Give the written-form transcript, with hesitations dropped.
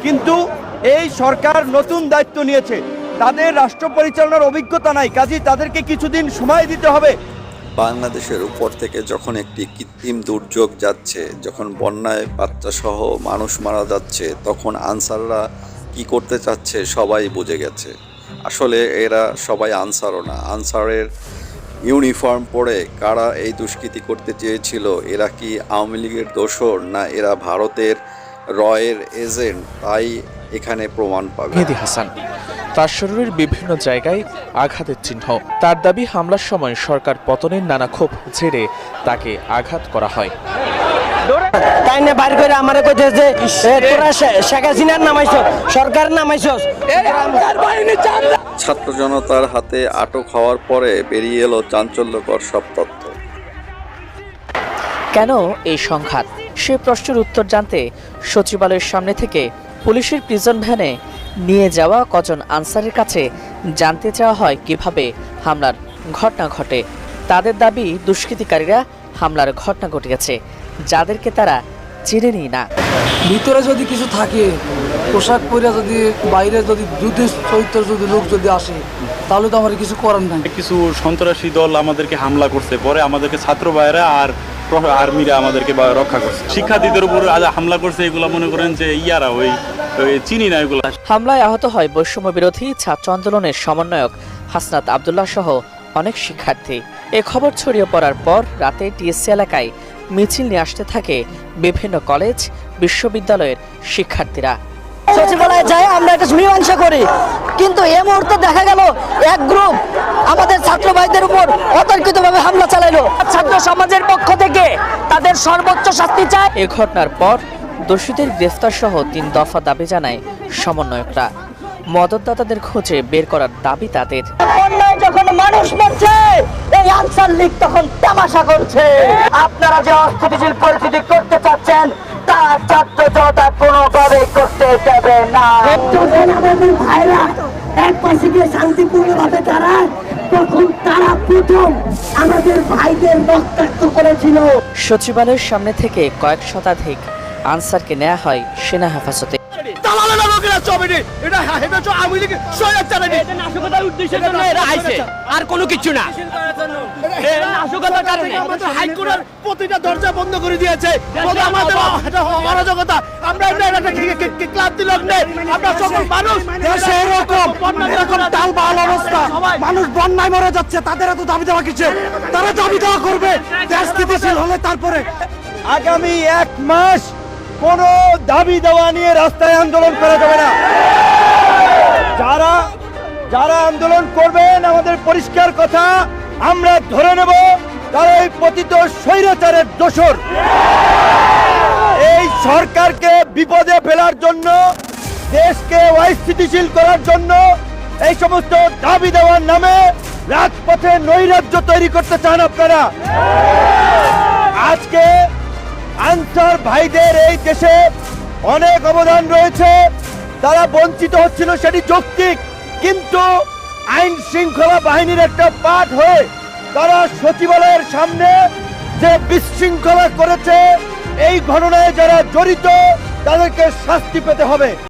কিন্তু এই সরকার নতুন দায়িত্ব নিয়েছে, তাদের রাষ্ট্র পরিচালনার অভিজ্ঞতা নাই, কাজেই তাদেরকে কিছুদিন সময় দিতে হবে। বাংলাদেশের উপর থেকে যখন একটি কৃত্রিম দুর্যোগ যাচ্ছে, যখন বন্যায় বাচ্চা সহ মানুষ মারা যাচ্ছে, তখন আনসাররা কি করতে চাচ্ছে সবাই বুঝে গেছে। আসলে এরা সবাই আনসারও না। আনসারের ইউনিফর্ম পরে কারা এই দুষ্কৃতি করতে চেয়েছিল, এরা কি আওয়ামী লীগের দোসর না এরা ভারতের রয়ের এজেন্ট, তাই এখানে প্রমাণ পাবে। মেহেদী হাসান, তার শরীরের বিভিন্ন জায়গায় আঘাতের চিহ্ন। তার দাবি, হামলার সময় সরকার পতনের নানা ক্ষোভ ঝেড়ে তাকে আঘাত করা হয়। তাই না বাইর করে আমারে কইতেছে তোরা শেখ হাসিনার নামাইছ, সরকার নামাইছ। ছাত্র জনতার হাতে আটক হওয়ার পরে বেরিয়ে এলো চাঞ্চল্যকর সব তথ্য। কেন এই সংঘাত, সে প্রশ্নের উত্তর জানতে সচিবালয়ের সামনে থেকে পুলিশের প্রিজন ভ্যানে নিয়ে যাওয়া কজন আনসারের কাছে জানতে চাওয়া হয় কিভাবে হামলার ঘটনা ঘটে। তাদের দাবি, দুষ্কৃতিকারীরা হামলার ঘটনা ঘটিয়েছে যাদেরকে তারা চিনেনি না। ভিতরে যদি কিছু থাকে, পোশাক পরে যদি বাইরে যদি যুদ্ধের চরিত্র যদি লোক যদি আসে, তাহলে তো আমার কিছু করার নাই। কিছু সন্ত্রাসী দল আমাদেরকে হামলা করছে, পরে আমাদেরকে ছাত্র ভাইয়েরা আর আর্মিরা আমাদেরকে রক্ষা করছে। শিক্ষার্থীদের উপর হামলা করছে, এগুলো মনে করেন যে ইয়ারা ওই চিনি না এগুলো। হামলায় আহত হয় বৈষম্য বিরোধী ছাত্র আন্দোলনের সমন্বয়ক হাসনাত আবদুল্লাহ সহ অনেক শিক্ষার্থী। এ খবর ছড়িয়ে পড়ার পর রাতে টিএসসি এলাকায় মিছিল নিয়ে আসতে থাকে বিভিন্ন কলেজ বিশ্ববিদ্যালয়ের শিক্ষার্থীরা। সচিবালয়ে যাই আমরা একটা মীমাংসা করি, কিন্তু এই মুহূর্তে দেখা গেল এক গ্রুপ আমাদের ছাত্র ভাইদের উপর অতর্কিতভাবে হামলা চালাইলো। ছাত্র সমাজের পক্ষ থেকে তাদের সর্বোচ্চ শাস্তি চায়। এ ঘটনার পর দোষীদের গ্রেফতার সহ 3 দফা দাবি জানায় সমন্বয়করা। মদতদাতাদের খুঁজে বের করার দাবি তাদের। বন্যায় যখন মানুষ মরছে, এই আনসার লীগ তখন তামাশা করছে। আপনারা যে অস্থিতিশীল পরিস্থিতি করতে চাচ্ছেন, তা ছাত্র জনতা কোনোভাবে করতে দেবে না। আমাদের ভাইরা এক পাশে গিয়ে শান্তিপূর্ণভাবে দাঁড়ায়, তখন তারা প্রথম আমাদের ভাইদের রক্তাক্ত করেছিল। সচিবালয়ের সামনে থেকে কয়েক শতাধিক আনসারকে নেওয়া হয় সেনা হেফাজতে। আর কোনো কিছু না, প্রতিটা দরজা বন্ধ করে দিয়েছে। আমাদের অরাজকতা, আমরা ক্লাব দিলাম না। আমরা সকল মানুষ দেশে এরকম টালবাহাল অবস্থা, মানুষ বন্যায় মরে যাচ্ছে, তাদের এত দাবি দেওয়া কিছু, তারা দাবি দেওয়া করবে দেশ স্থিতিশীল হলে। তারপরে আগামী 1 মাস কোনো দাবি দেওয়া নিয়ে রাস্তায় আন্দোলন করা যাবে না। যারা আন্দোলন করবেন, আমাদের পরিষ্কার কথা, আমরা ধরে নেব তারা এই পতিত স্বৈরাচারের দোসর। এই সরকারকে বিপদে ফেলার জন্য, দেশকে অস্থিতিশীল করার জন্য এই সমস্ত দাবি দেওয়ার নামে রাজপথে নৈরাজ্য তৈরি করতে চান আপনারা। আজকে আনসার ভাইদের এই দেশে অনেক অবদান রয়েছে, তারা বঞ্চিত হচ্ছিল, সেটি যৌক্তিক, কিন্তু আইন শৃঙ্খলা বাহিনীর একটা পার্ট হয়ে তারা সচিবালয়ের সামনে যে বিশৃঙ্খলা করেছে, এই ঘটনায় যারা জড়িত তাদেরকে শাস্তি পেতে হবে।